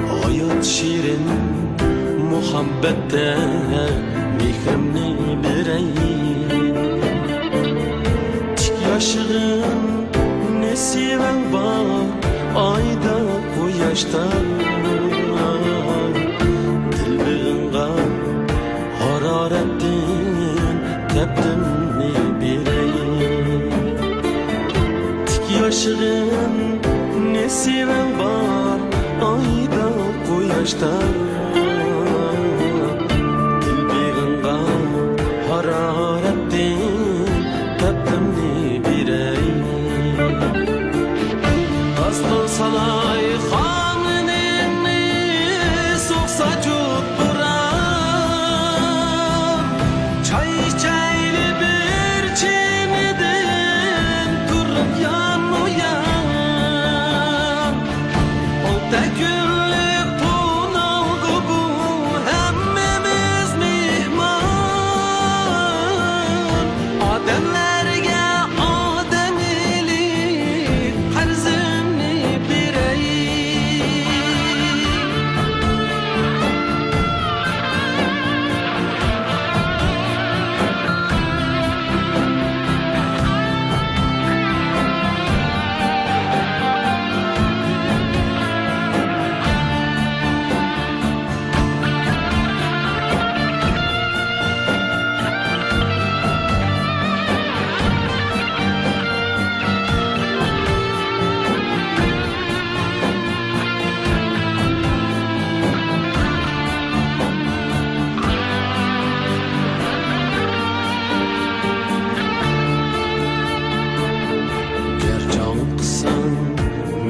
hayat şirin muhabbette mehrimni berey tik yaşığın nesiven var ayda quyoshda dilbig'inga haroratdan tepdimni berey tik yaşığın nesiven var ayda quyoshda dilbig'inga haroratdan tepdimni berey aslan salay xonini so'qsa cho'p buram choy ichayli bir chimidan turib yon u yon olta kunlik to'nolg'u bu hammamiz mehmon odamlarga odamiylik qarzimni beray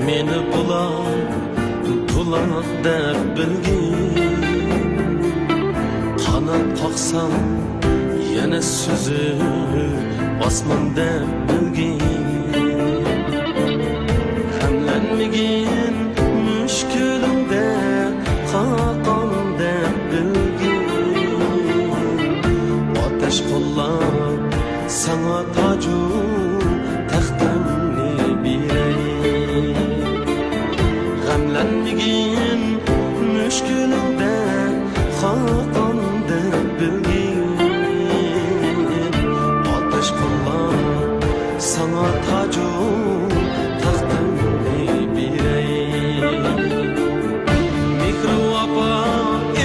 meni buloq deb bilgin qanot qoqsam yana suzib osmon deb bilgin hamlanmagin mushkulimda qaqon deb bilgin otash qo'llab sana toju taxtimni beray g'amlanmagin mushkulimda xaqonda bilgin otash qo'llab sana toju taxtimni beray mikro opa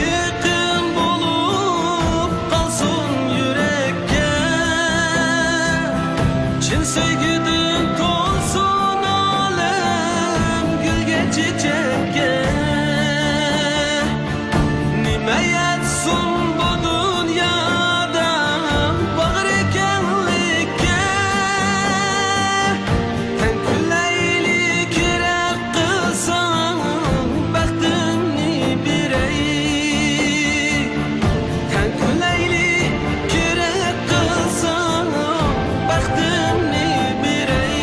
iqim bo'lib qolsin yurakka chin sevgidan to'lsin olam gulga chechakka nima yetsin bu dunyoda bag'ri ekanlikka tan kulayli kerak qilsang baxtimni beray tan kulayli kerak qilsang baxtimni beray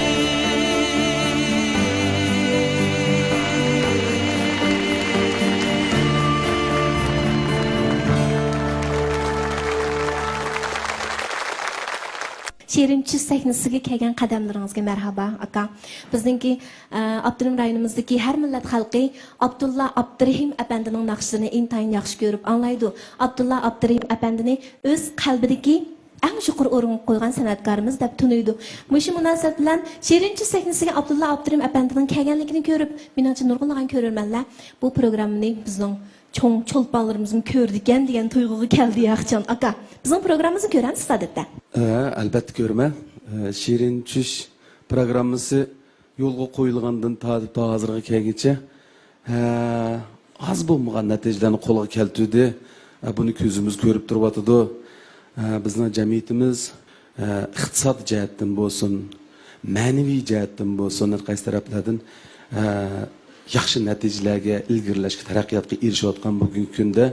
Şirin Çüz sahnasiga kelgan qadamlaringizga marhaba aka. Bizningki Abdurim rayonimizdagi har millat xalqi Abdulla Abdurahim apandining naqshlarini intayin yaxshi ko'rib anglaydi. Abdulla Abdurahim apandini o'z qalbidagi eng chuqur o'ringa qo'ygan san'atkorimiz deb tunuydi. Mushu munosabat bilan Şirin Çüz sahnasiga Abdulla Abdurahim apandining kelganligini ko'rib, menimcha nurg'unlagan ko'rarmanlar bu programmani bizning cho'ng cho'lponlarimizni ko'rdigan degan tuyg'uga keldi yaxshijon aka. Bizning programmamizni ko'ramiz odatda. Albatta ko'raman. Şirin Çüz programmasi yo'lga qo'yilgandan tortib hozirga kelguncha az bo'lmagan natijalarni qo'lga keltirdi. Buni ko'zimiz ko'rib turibdi. Bizning jamiyatimiz iqtisod jihatdan bo'lsin, ma'naviy jihatdan bo'lsin, qaysi taraflardan yaxshi natijalarga ilgirlashga taraqqiyotga erishayotgan bugungi kunda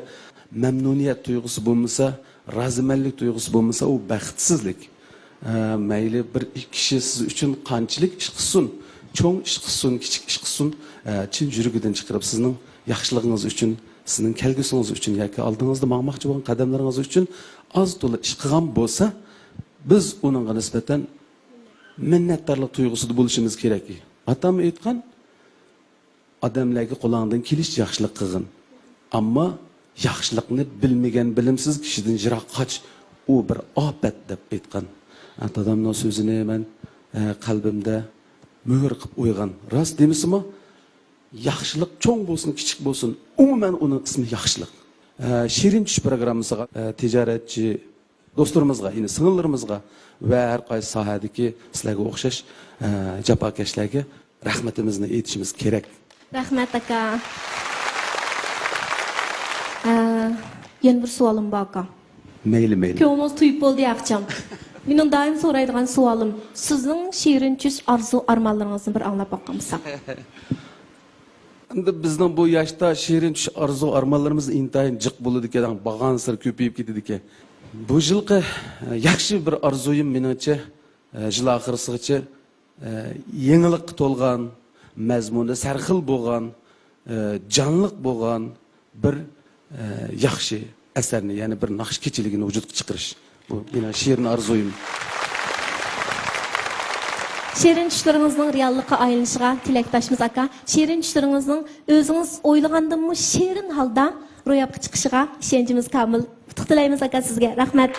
mamnuniyat tuyg'usi bo'lmasa, rozimanlik tuyg'usi bo'lmasa, u baxtsizlik. Mayli bir kishi siz uchun qanchalik ish qilsin, cho'ng ish qilsin, kichik ish qilsin, chin yuragidan chiqarib sizning yaxshiligingiz uchun, sizning kelgusingiz uchun yoki oldingizda maqmoqchi bo'lgan qadamlaringiz uchun oz to'la ish qilgan bo'lsa, biz uningga nisbatan minnatdorlik tuyg'usida bo'lishimiz kerak. Atam aytgan, odamlarga qo'lingdan kelish yaxshilik qilgin. Ammo yaxshilikni bilmagan bilimsiz kishidan yiroq qoch. U bir ofat deb aytgan. Dadamning so'zini men qalbimda muhr qilib o'ygan. Rost demisizmi? Yaxshilik cho'ng bo'lsin, kichik bo'lsin, umuman uning ismi yaxshilik. Shirin tush programmasiga tijoratchi do'stlarimizga, yine sing'illarimizga va har qaysi sohadagi sizlarga o'xshash jafokashlarga rahmatimizni aytishimiz kerak. Rahmat aka. Yana bir savolim bor aka. Mayli. Ko'nglingiz tuyib bo'ldi yaxcham. Mening doim so'raydigan savolim, sizning shirin tush arzu armonlaringizni bir anglab boqamsak. Endi bizning bu yoshda shirin tush arzu armonlarimiz intayin jiq bo'ladi ekan, bag'an sir ko'payib ketadi ekan. Bu yilqi yaxshi bir arzuyim meningcha yil oxirisigacha yangilik to'lgan, mazmuni sarxil bo'lgan, jonliq bo'lgan bir yaxshi asarni, ya'ni bir naqsh kechiligini vujudga chiqarish. Bu meni shirin arzuyim. Shirin tushlaringizning reallikqa aylanishiga tilakdoshmiz aka. Shirin tushlaringizning o'zingiz o'ylagandanmi shirin holda ro'yobga chiqishiga ishonchimiz komil. Qutlug' tilaymiz aka sizga. Rahmat.